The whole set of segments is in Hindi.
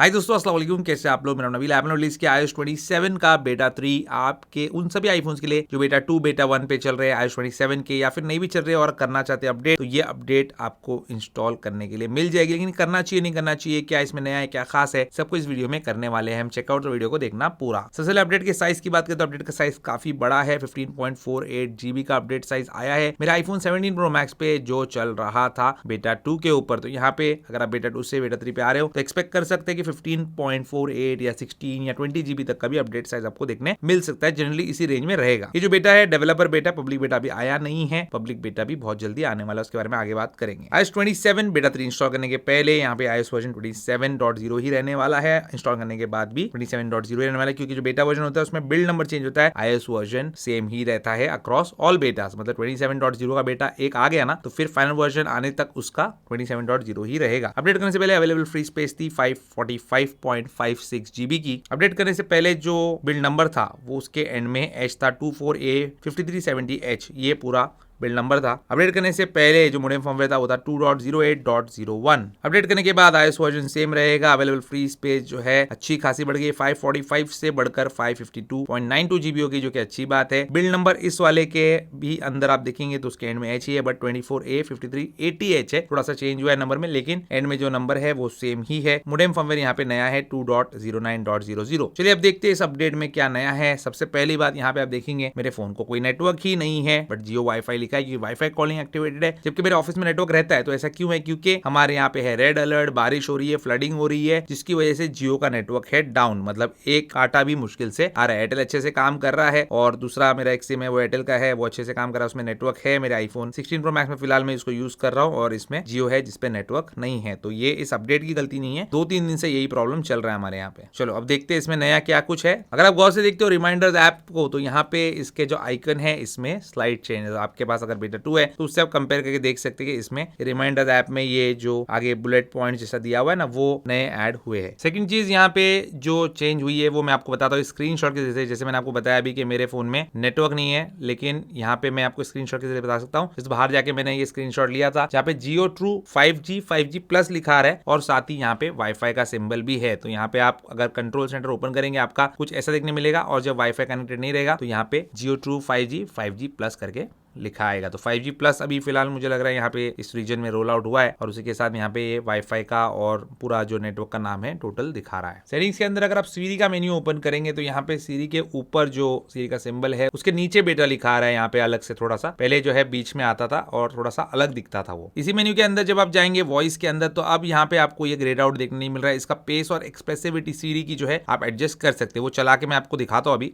हाय दोस्तों, अस्सलाम वालेकुम। कैसे आप लोग? मेरा नाम नबील है। आपने रिलीज किया iOS 27 का बेटा 3 आपके उन सभी आईफोन्स के लिए जो बेटा 2 बेटा 1 पे चल रहे हैं iOS 27 के, या फिर नहीं भी चल रहे और करना चाहते हैं अपडेट, तो ये अपडेट आपको इंस्टॉल करने के लिए मिल जाएगी। लेकिन करना चाहिए नहीं करना चाहिए, क्या इसमें नया है, क्या खास है, सबको इस वीडियो में करने वाले हैं हम। चेकआउट तो वीडियो को देखना पूरा। सबसे पहले अपडेट के साइज की बात करें तो अपडेट का साइज काफी बड़ा है। 15.48 GB का अपडेट साइज आया है मेरा आईफोन 17 प्रो मैक्स पे जो चल रहा था बेटा 2 के ऊपर। तो यहाँ पे अगर आप बेटा 2 से बेटा 3 पे आ रहे हो तो एक्सपेक्ट कर सकते हैं कि 15.48 या 16 या 20 GB तक का भी अपडेट साइज आपको देखने मिल सकता है। जनरली इसी रेंज में रहेगा। ये जो बेटा है डेवलपर बेटा, पब्लिक बेटा भी आया नहीं है। पब्लिक बेटा भी बहुत जल्दी आने वाला है, उसके बारे में आगे बात करेंगे। iOS 27 बेटा 3 इंस्टॉल करने के पहले यहाँ पे iOS वर्जन 27.0 ही रहने वाला है। इंस्टॉल करने के बाद भी 27.0 रहने वाला है, क्योंकि जो बेटा वर्जन होता है उसमें बिल्ड नंबर चेंज होता है। iOS वर्जन सेम ही रहता है अक्रॉस ऑल बेटास। मतलब 27.0 का बेटा एक आ गया ना, तो फिर फाइनल वर्जन आने तक उसका 27.0 ही रहेगा। अपडेट करने से पहले अवेलेबल फ्री स्पेस थी 545.56 GB की। अपडेट करने से पहले जो बिल्ड नंबर था वो उसके एंड में H था 24A5370H, ये पूरा बिल्ड नंबर था। अपडेट करने से पहले जो मोडेम फर्मवेयर था वो था 2.08.01। अपडेट करने के बाद iOS वर्जन सेम रहेगा। अवेलेबल फ्री स्पेस जो है अच्छी खासी बढ़ गई, 545 से बढ़कर 552.92 GB होगी, जो कि अच्छी बात है। बिल्ड नंबर इस वाले के भी अंदर आप देखेंगे तो उसके एंड में H ही है, बट 24A5380H है। थोड़ा सा चेंज हुआ है नंबर में, लेकिन एंड में जो नंबर है वो सेम ही है। मोडेम फर्मवेयर यहाँ पे नया है 2.09.00। चलिए अब देखते हैं इस अपडेट में क्या नया है। सबसे पहली बात यहाँ पे आप देखेंगे मेरे फोन को कोई नेटवर्क ही नहीं है, बट जियो वाईफाई लिखा है कि वाईफाई कॉलिंग एक्टिवेटेड है, जबकि मेरे ऑफिस में नेटवर्क रहता है। तो ऐसा क्यों है? क्योंकि हमारे यहाँ पे है रेड अलर्ट, बारिश हो रही है, फ्लडिंग हो रही है, जिसकी वजह से जियो का नेटवर्क है डाउन। मतलब एक काटा भी मुश्किल से आ रहा है। एयरटेल अच्छे से काम कर रहा है और दूसरा मेरा एक सिम है वो एयरटेल का है, वो अच्छे से काम कर रहा है, उसमें नेटवर्क है। मेरे आईफोन 16 प्रो मैक्स में फिलहाल मैं इसको यूज कर रहा हूँ और इसमें जियो है जिसपे नेटवर्क नहीं है। तो ये इस अपडेट की गलती नहीं है, 2-3 दिन से यही प्रॉब्लम चल रहा है हमारे यहाँ पे। चलो अब देखते हैं इसमें नया क्या कुछ है। अगर आप गौर से देखते हो रिमाइंडर्स ऐप को, तो यहाँ पे इसके जो आइकन है इसमें स्लाइड चेंज है। आपके पास अगर बेटा 2 है तो उससे आप कंपेयर करके देख सकते हैं कि इसमें रिमाइंडर्स ऐप में ये जो आगे बुलेट पॉइंट जैसा दिया हुआ है ना, वो नए ऐड हुए हैं। सेकंड चीज यहाँ पे जो चेंज हुई है वो मैं आपको बताता हूँ स्क्रीनशॉट के जैसे। जैसे मैंने आपको बताया अभी कि मेरे फोन में नेटवर्क नहीं है, लेकिन यहाँ पे मैं आपको स्क्रीनशॉट के जरिए बता सकता हूँ। जैसे बाहर जाके मैंने ये स्क्रीनशॉट लिया था जहाँ पे जियो ट्रू 5G प्लस लिखा है और साथ ही यहाँ पे वाईफाई का सिंबल भी है। तो यहाँ पे आप अगर कंट्रोल सेंटर ओपन करेंगे आपका कुछ ऐसा देखने मिलेगा, और जब वाईफाई कनेक्टेड नहीं रहेगा तो यहाँ पे जियो ट्रू 5G प्लस करके लिखा आएगा। तो 5G प्लस अभी फिलहाल मुझे लग रहा है यहाँ पे इस रीजन में रोल आउट हुआ है, और उसी के साथ यहाँ पे ये वाईफाई का और पूरा जो नेटवर्क का नाम है टोटल दिखा रहा है। सेटिंग्स के अंदर अगर आप सीरी का मेन्यू ओपन करेंगे तो यहाँ पे सीरी के ऊपर जो सीरी का सिंबल है उसके नीचे बेटा लिखा आ रहा है यहाँ पे अलग से, थोड़ा सा पहले जो है बीच में आता था और थोड़ा सा अलग दिखता था वो। इसी मेन्यू के अंदर जब आप जाएंगे वॉइस के अंदर, तो अब यहाँ पे आपको ये ग्रेड आउट देखने नहीं मिल रहा है। इसका पेस और एक्सप्रेसिविटी सीरी की जो है आप एडजस्ट कर सकते हैं। वो चला के मैं आपको दिखाता हूँ अभी।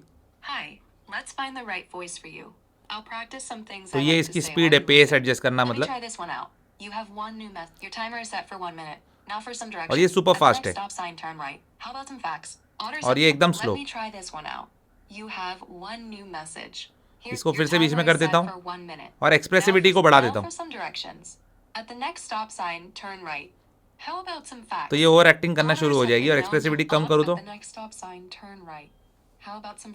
तो ये इसकी स्पीड है, पेस एडजस्ट करना मतलब, और ये सुपर फास्ट है और ये एकदम स्लो। इसको फिर से बीच में कर देता हूँ और एक्सप्रेसिविटी को बढ़ा देता हूँ। तो ये ओवर एक्टिंग करना शुरू हो जाएगी, और एक्सप्रेसिविटी कम करूँ तो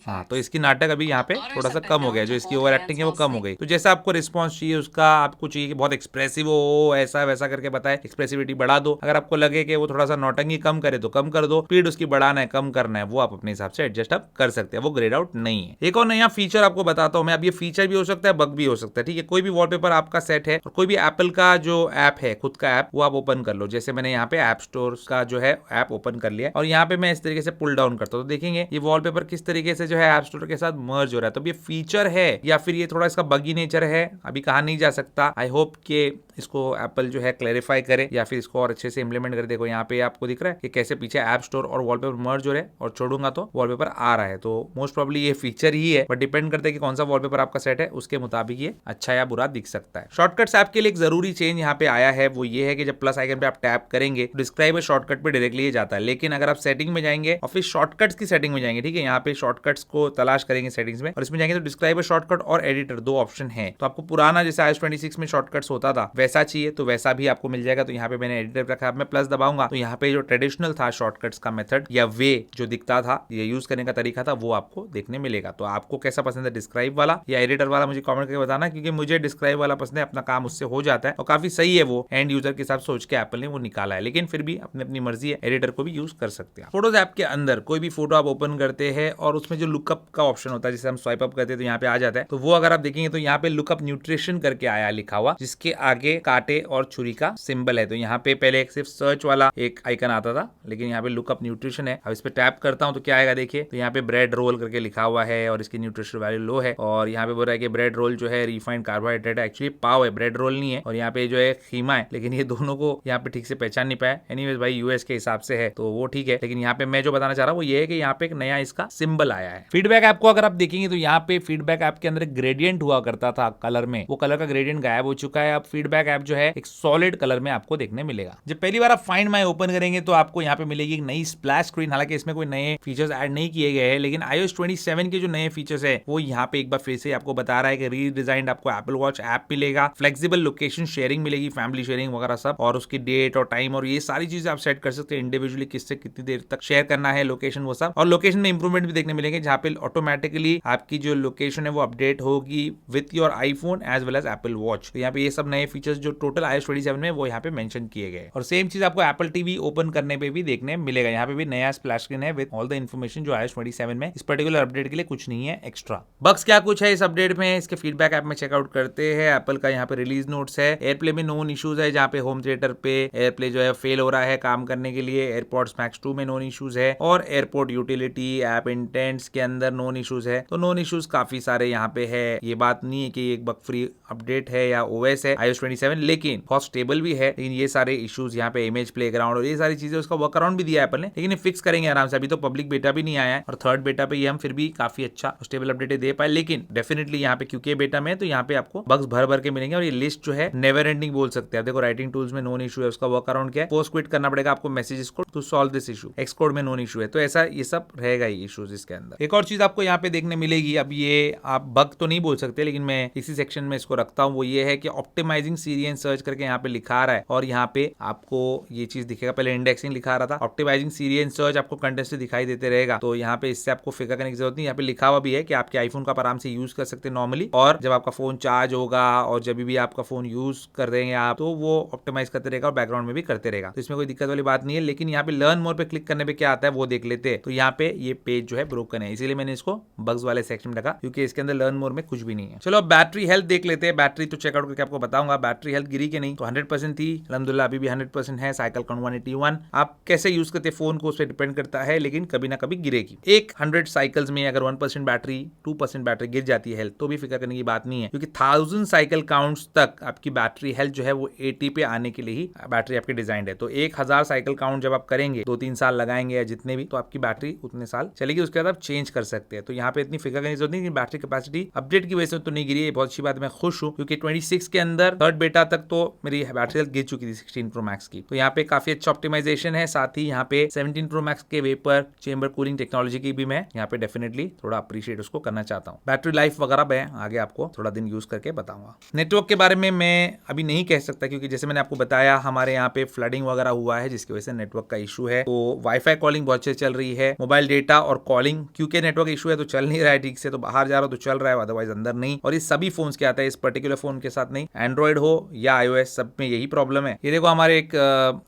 हाँ, तो इसकी नाटक अभी यहाँ पे थोड़ा सा कम हो गया, जो इसकी ओवर एक्टिंग है वो कम हो गई। तो जैसा आपको रिस्पॉन्स चाहिए उसका, आपको चाहिए कि बहुत एक्सप्रेसिव हो, ऐसा वैसा करके बताए, एक्सप्रेसिविटी बढ़ा दो। अगर आपको लगे कि वो थोड़ा सा नौटंकी कम करे तो कम कर दो, स्पीड उसकी बढ़ाना है कम करना है वो आप अपने हिसाब से एडजस्ट आप कर सकते हैं। वो ग्रेड आउट नहीं है। एक और नया फीचर आपको बताता हूँ मैं। अब ये फीचर भी हो सकता है, बग भी हो सकता है, ठीक है। कोई भी वॉलपेपर आपका सेट है और कोई भी एप्पल का जो ऐप है खुद का ऐप, वो आप ओपन कर लो। जैसे मैंने यहाँ पे ऐप स्टोर का जो है ऐप ओपन कर लिया और यहाँ पे मैं इस तरीके से पुल डाउन करता हूँ, तो देखेंगे ये वॉलपेपर किस तरीके से जो है ऐप स्टोर के साथ मर्ज हो रहा है। तो ये फीचर है या फिर ये थोड़ा इसका बगी नेचर है, अभी कहा नहीं जा सकता। आई होप कि इसको एप्पल जो है क्लैरिफाई करे या फिर इसको और अच्छे से इंप्लीमेंट करे। देखो यहाँ पे आपको दिख रहा है कि कैसे पीछे ऐप स्टोर और वॉलपेपर मर्ज हो रहे हैं, और छोड़ूंगा तो वॉलपेपर आ रहा है। तो मोस्ट प्रोबेबली ये फीचर ही है, बट डिपेंड करता है कि कौन सा वॉलपेपर आपका सेट है, उसके मुताबिक ये अच्छा या बुरा दिख सकता है। शॉर्टकट्स ऐप के लिए एक जरूरी चेंज यहाँ पे आया है, वो ये है कि जब प्लस आइकन पे आप टैप करेंगे तो डिस्क्राइब शॉर्टकट पे डायरेक्टली जाता है। लेकिन अगर आप सेटिंग में जाएंगे और फिर शॉर्टकट्स की सेटिंग में जाएंगे, ठीक है, यहाँ पे शॉर्टकट्स को तलाश करेंगे सेटिंग्स में, और इसमें जाएंगे तो डिस्क्राइब शॉर्टकट और एडिटर दो ऑप्शन है। तो आपको पुराना जैसे iOS 26 में शॉर्टकट्स होता था, वैसे वैसा चाहिए तो वैसा भी आपको मिल जाएगा। तो यहाँ पे मैंने एडिटर रखा है, मैं प्लस दबाऊंगा तो यहाँ पे जो ट्रेडिशनल था शॉर्टकट्स का मेथड या वे जो दिखता था, ये यूज करने का तरीका था, वो आपको देखने मिलेगा। तो आपको कैसा पसंद है, डिस्क्राइब वाला या एडिटर वाला, मुझे कमेंट करके बताना, क्योंकि मुझे डिस्क्राइब वाला पसंद है, अपना काम उससे हो जाता है और काफी सही है, वो एंड यूजर के हिसाब से सोच के एप्पल ने वो निकाला है। लेकिन फिर भी अपनी अपनी मर्जी है, एडिटर को भी यूज कर सकते हैं। फोटोज ऐप के अंदर कोई भी फोटो आप ओपन करते हैं और उसमें जो लुकअप का ऑप्शन होता है, जिसे हम स्वाइप अप करते हैं तो यहाँ पे आ जाता है। तो वो अगर आप देखेंगे तो यहाँ पे लुकअप न्यूट्रिशन करके आया लिखा हुआ, जिसके आगे कांटे और छुरी का सिंबल है। तो यहाँ पे पहले सिर्फ सर्च वाला एक आइकन आता था, लेकिन यहाँ पे लुकअप न्यूट्रिशन है। अब इस पे टैप करता हूँ तो क्या आएगा, देखिए। तो यहाँ पे ब्रेड रोल करके लिखा हुआ है और इसकी न्यूट्रिशन वैल्यू लो है। और यहाँ पे बोल रहा है कि ब्रेड रोल जो है रिफाइंड कार्बोहाइड्रेट है, एक्चुअली पाव है, ब्रेड रोल नहीं है। और यहाँ पे जो है खीमा है, लेकिन ये दोनों को यहाँ पे ठीक से पहचान नहीं पाया। एनीवेज भाई यूएस के हिसाब से है तो वो ठीक है, लेकिन यहाँ पे मैं जो बताना चाह रहा हूँ वो ये है कि यहाँ पे एक नया इसका सिंबल आया है। फीडबैक ऐप को अगर आप देखेंगे तो यहाँ पे फीडबैक ऐप के अंदर एक ग्रेडियंट हुआ करता था कलर में, वो कलर का ग्रेडियंट गायब हो चुका है। अब फीडबैक ऐप जो है एक सॉलिड कलर में आपको देखने मिलेगा। जब पहली बार आप फाइंड माई ओपन करेंगे तो आपको यहाँ पे मिलेगी एक नई स्प्लैश स्क्रीन। हालांकि इसमें कोई नए फीचर्स ऐड नहीं किए गए हैं, लेकिन iOS 27 के जो नए फीचर्स है वो यहाँ पे एक बार फिर से आपको बता रहा है कि रीडिजाइंड आपको एप्पल वॉच ऐप मिलेगा, फ्लेक्सिबल लोकेशन शेयरिंग मिलेगी, फैमिली शेयरिंग वगैरह सब, और उसकी डेट और टाइम और ये सारी चीजें आप सेट कर सकते हैं इंडिविजुअली, किससे कितनी देर तक शेयर करना है लोकेशन, वो सब। और लोकेशन में इंप्रूवमेंट भी देखने मिलेंगे, जहाँ पे ऑटोमेटिकली आपकी जो लोकेशन है वो अपडेट होगी with your iPhone as well as Apple Watch. तो यहाँ पे ये सब नए फीचर्स जो टोटल iOS 27 में वो यहाँ पे मेंशन किए गए। और सेम चीज आपको एप्पल टीवी ओपन करने पे भी देखने मिलेगा। यहाँ पे भी नया स्प्लैश स्क्रीन है विद ऑल द इन्फॉर्मेशन जो iOS 27 में। इस पर्टिकुलर अपडेट के लिए कुछ नहीं है एक्स्ट्रा। बग्स क्या कुछ है इस अपडेट में, इसके फीडबैक ऐप में चेकआउट करते हैं। एप्पल का यहाँ पे रिलीज नोट्स है, एयरप्ले में नोन इश्यूज है, जहाँ पे होम थिएटर पे एयरप्ले जो है फेल हो रहा है काम करने के लिए। एयरपॉड्स मैक्स 2 में नोन इश्यूज है और एयरपोर्ट यूटिलिटी ऐप इंटेंट्स के अंदर नोन इश्यूज है। तो नोन इश्यूज काफी सारे यहाँ पे है, ये बात नहीं है कि एक बग फ्री अपडेट है या ओएस है iOS 27, लेकिन बहुत स्टेबल भी है। लेकिन ये सारे इश्यूज यहाँ पे इमेज प्लेग्राउंड और ये सारी चीजें उसका वर्क अराउंड भी दिया है एप्पल ने, लेकिन फिक्स करेंगे आराम से। अभी तो पब्लिक बेटा भी नहीं आया है और थर्ड बेटा पे ये हम फिर भी काफी अच्छा स्टेबल अपडेट दे पाए, लेकिन डेफिनेटली यहाँ पे क्योंकि बेटा में तो यहाँ पे आपको बग्स भर भर के मिलेंगे। और ये लिस्ट जो है नेवर एंडिंग बोल सकते हैं। देखो राइटिंग टूल्स में नोन इशू है, उसका वर्क अराउंड क्या है, पोस्ट क्विट करना पड़ेगा आपको मैसेजेस को to solve this issue. Xcode में नोन इशू है, तो ऐसा ये सब रहेगा ही इशूज इसके अंदर। एक और चीज आपको यहाँ पे देखने मिलेगी, अब ये आप बग तो नहीं बोल सकते, लेकिन मैं इसी सेक्शन में इसको रखता हूँ, वो ये है कि ऑप्टिमाइजिंग सीरी एंड सर्च करके यहाँ पे लिखा रहा है। और यहाँ पे आपको ये चीज दिखेगा, पहले इंडेक्सिंग लिखा रहा था, ऑप्टिमाइजिंग सीरी एंड सर्च आपको कंटेंट दिखाई देते रहेगा। तो यहाँ पे इससे आपको फिक्र करने की जरूरत नहीं। यहाँ पे लिखा हुआ भी है कि आपके आईफोन का आराम से यूज कर सकते हैं नॉर्मली, और जब आपका फोन चार्ज होगा और जब भी आपका फोन यूज कर देंगे आप, तो वो ऑप्टिमाइज करते रहेगा और बैकग्राउंड में भी करते रहेगा। तो इसमें कोई दिक्कत वाली बात नहीं है। लेकिन यहाँ पे लर्न मोर पे क्लिक करने पे क्या आता है वो देख लेते हैं। तो यहाँ पे ये पेज जो है ब्रोकन है, इसीलिए मैंने इसको बग्स वाले सेक्शन में रखा, क्योंकि इसके अंदर लर्न मोर में कुछ भी नहीं है। चलो बैटरी हेल्थ देख लेते हैं। बैटरी तो चेकआउट करके आपको बताऊंगा। बैटरी हेल्थ गिरी के नहीं, तो 100% थी अल्हम्दुलिल्लाह, अभी भी 100% है। Cycle count 181। आप कैसे यूज करते फोन को उस पर डिपेंड करता है, लेकिन कभी ना कभी गिरेगी। एक 100 साइकिल्स में अगर 1% बैटरी 2% बैटरी गिर जाती है हेल्थ, तो भी फिक्र करने की बात नहीं है, क्योंकि 1000 साइकिल काउंट्स तक आपकी बैटरी हेल्थ जो है वो 80 पे आने के लिए ही बैटरी आपकी डिजाइन है। तो 1000 साइकिल काउंट जब आप करेंगे, 2-3 साल लगाएंगे या जितने भी, तो आपकी बैटरी उतने साल चलेगी। उसके बाद आप चेंज कर सकते हैं। तो यहाँ पे इतनी फिक्र करने की जरूरत नहीं। बैटरी कैपेसिटी अपडेट की वजह से तो नहीं गिरी है, बहुत अच्छी बात है, मैं खुश हूँ, क्योंकि 26 के अंदर थर्ड बेटा तक तो मेरी बैटरी हेल्थ गिर चुकी थी 16 प्रो मैक्स की। तो यहाँ पे काफी अच्छा ऑप्टिमाइजेशन है। साथ ही यहाँ पे 17 प्रो मैक्स के वेपर चेंबर कूलिंग टेक्नोलॉजी की भी मैं यहाँ पे डेफिनेटली थोड़ा अप्रिशिएट उसको करना चाहता हूँ। बैटरी लाइफ वगैरह मैं आगे आपको थोड़ा दिन यूज करके बताऊंगा। नेटवर्क के बारे में मैं अभी नहीं कह सकता, क्योंकि जैसे मैंने आपको बताया हमारे यहाँ पे फ्लडिंग वगैरह हुआ है, जिसकी वजह से नेटवर्क का इशू है। तो वाईफाई कॉलिंग बहुत अच्छे चल रही है, मोबाइल डेटा और कॉलिंग क्योंकि नेटवर्क इशू है तो चल नहीं रहा है ठीक से। तो बाहर जा रहा हो तो चल रहा है, अदरवाइज अंदर नहीं। और ये सभी फोन के आता है, इस पर्टिकुलर फोन के साथ नहीं, एंड्रॉइड हो या iOS सब में यही प्रॉब्लम है। ये देखो हमारे एक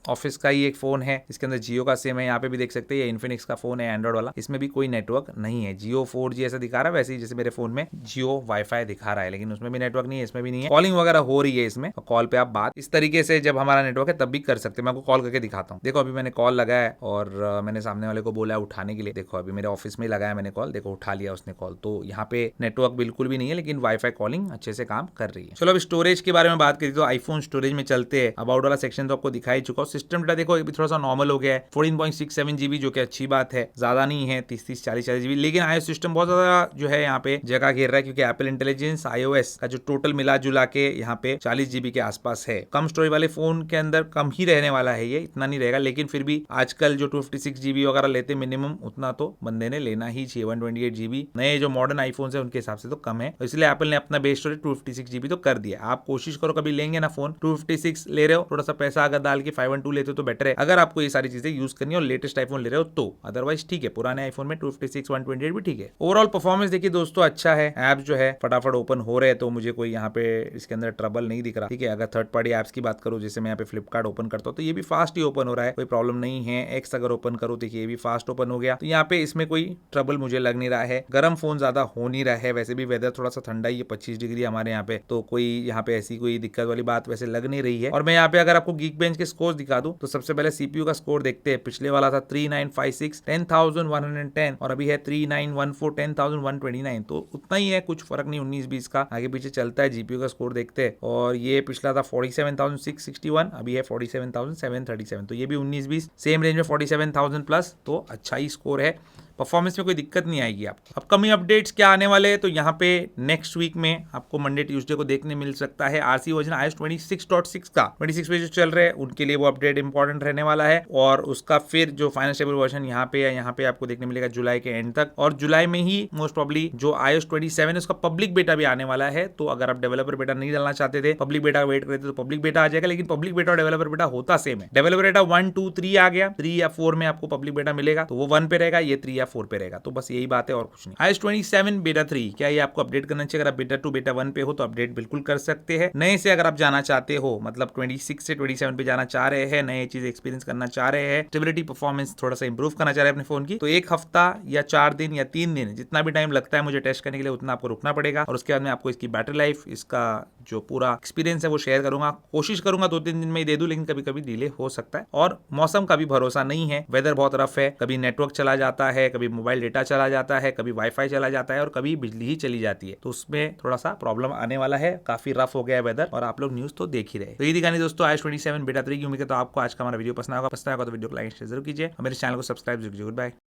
ऑफिस का ही एक फोन है, इसके अंदर जियो का सिम है, यहाँ पे भी देख सकते हैं। ये इन्फिनिक्स का फोन है एंड्रॉइड वाला, इसमें भी कोई नेटवर्क नहीं है। जियो 4G ऐसा दिखा रहा है, वैसे ही जैसे मेरे फोन में जियो वाईफाई दिखा रहा है, लेकिन उसमें भी नेटवर्क नहीं है, इसमें भी नहीं है। कॉलिंग वगैरह हो रही है इसमें, कॉल पे आप बात इस तरीके से जब हमारा नेटवर्क है तब भी कर सकते हैं। मैं आपको कॉल करके दिखाता हूँ। देखो अभी मैंने कॉल लगाया है और मैंने सामने वाले को बोला उठाने के लिए। देखो अभी मेरे ऑफिस में लगाया मैंने कॉल, देखो उठा लिया उसने कॉल। तो यहाँ पे नेटवर्क बिल्कुल भी नहीं है, लेकिन वाईफाई कॉलिंग अच्छे से काम कर रही है। चलो अब स्टोरेज के बारे में बात करें तो आईफोन स्टोरेज में चलते हैं। अबाउट वाला सेक्शन तो आपको दिखाई चुका हूं। सिस्टम डेटा देखो अभी थोड़ा सा नॉर्मल हो गया है, 14.67 GB, जो कि अच्छी बात है, ज्यादा नहीं है 30-40 GB। लेकिन iOS सिस्टम बहुत ज्यादा जो है यहाँ पे जगह घेर रहा है, क्योंकि एप्पल इंटेलिजेंस iOS का जो टोटल मिला जुला के यहाँ पे 40 GB के आसपास है। कम स्टोरेज वाले फोन के अंदर कम ही रहने वाला है, ये इतना नहीं रहेगा। लेकिन फिर भी आजकल जो 256 GB वगैरह लेते मिनिमम, उतना तो बंदे ने लेना ही चाहिए। 128 GB नए जो मॉडर्न आईफोन है उनके हिसाब से तो कम है, इसलिए एप्पल ने अपना बेस स्टोरेज 256 GB तो कर दिया। आप कोशिश करो कभी लेंगे ना फोन, 256 ले रहे हो, थोड़ा सा पैसा अगर डाल के 512 लेते हो तो बेटर है, अगर आपको ये सारी चीजें यूज करनी है और लेटेस्ट आईफोन ले रहे हो तो। अदरवाइज ठीक है, पुराने आईफोन में 256 128 भी ठीक है। ओवरऑल परफॉर्मेंस देखिए दोस्तों अच्छा है, एप्स जो है फटाफट ओपन हो रहे हैं, तो मुझे कोई यहाँ पे इसके अंदर ट्रबल नहीं दिख रहा। ठीक है, अगर थर्ड पार्टी एप्स की बात करूँ, जैसे मैं यहाँ पे फ्लिपकार्ट ओपन करता हूँ तो ये भी फास्ट ही ओपन हो रहा है, कोई प्रॉब्लम नहीं है। एक्स अगर ओपन करूँ देखिए ये भी फास्ट ओपन हो गया, तो यहाँ पे इसमें कोई ट्रबल मुझे लग नहीं रहा है। गर्म फोन ज्यादा हो नहीं रहा है, वैसे भी वेदर थोड़ा सा ठंडा ही है, 25 डिग्री हमारे यहाँ पे, तो कोई यहाँ पे ऐसी कोई दिक्कत वाली बात वैसे लग नहीं रही है। और मैं यहाँ पे अगर आपको Geekbench के स्कोर दिखा दूं तो सबसे पहले सीपीयू का स्कोर देखते हैं। पिछले वाला था 3956 10110 और अभी है 3914 10129, तो उतना ही है, कुछ फर्क नहीं 19-20 का, आगे पीछे चलता है। जीपीयू का स्कोर देखते हैं और ये पिछला था 47,661, अभी है 47,737, तो ये भी 19-20 सेम रेंज में 47,000 प्लस, तो अच्छा ही स्कोर है। परफॉर्मेंस में कोई दिक्कत नहीं आएगी आपको। अपकमिंग अपडेट्स क्या आने वाले हैं, तो यहाँ पे नेक्स्ट वीक में आपको मंडे ट्यूसडे को देखने मिल सकता है आरसी वर्जन iOS 26.6 का 26 पे जो चल रहे हैं उनके लिए वो अपडेट इंपॉर्टेंट रहने वाला है। और उसका फिर जो फाइनल स्टेबल वर्जन यहाँ पे है, यहाँ पे आपको देखने मिलेगा जुलाई के एंड तक, और जुलाई में ही मोस्ट प्रॉब्ली जो iOS 27 है उसका पब्लिक बेटा भी आने वाला है। तो अगर आप डेवलपर बेटा नहीं डालना चाहते थे, पब्लिक बेटा वेट करते तो पब्लिक बेटा आ जाएगा, लेकिन पब्लिक बेटा और डेवलपर बेटा होता सेम है। डेवलपर बेटा 1, 2, 3 आ गया, 3 या 4 में आपको पब्लिक बेटा मिलेगा, तो वो 1 पे रहेगा, ये 3 या 4 पे रहेगा, तो बस यही बात है और कुछ नहीं। iOS 27 बेटा 3 क्या ये आपको अपडेट करना चाहिए? अगर आप बेटा 2 बेटा 1 पे हो तो अपडेट बिल्कुल कर सकते हैं। नए से अगर आप जाना चाहते हो, मतलब 26 से 27 पे जाना चाह रहे हैं, नए चीज एक्सपीरियंस करना चाह रहे हैं, स्टेबिलिटी परफॉर्मेंस थोड़ा सा इंप्रूव करना चाह रहे हैं अपने फोन की, तो 1 हफ्ता या 4 दिन या 3 दिन, जितना भी टाइम लगता है मुझे टेस्ट करने के लिए, उतना आपको रुकना पड़ेगा। और उसके बाद में आपको इसकी बैटरी लाइफ, इसका जो पूरा एक्सपीरियंस है वो शेयर करूंगा। कोशिश करूंगा 2-3 दिन में ही दे दूं, लेकिन कभी कभी डिले हो सकता है। और मौसम का भी भरोसा नहीं है, वेदर बहुत रफ है, कभी नेटवर्क चला जाता है, कभी मोबाइल डेटा चला जाता है, कभी वाईफाई चला जाता है और कभी बिजली ही चली जाती है, तो उसमें थोड़ा सा प्रॉब्लम आने वाला है। काफी रफ हो गया है वेदर और आप लोग न्यूज तो देख ही रहे। तो ये दिखानी दोस्तों iOS 27 बेटा 3 की उम्मीद है तो आपको आज का हमारा वीडियो पसंद होगा तो वीडियो को लाइक शेयर जरूर कीजिए, मेरे चैनल को सब्सक्राइब जरूर कीजिए। Good bye.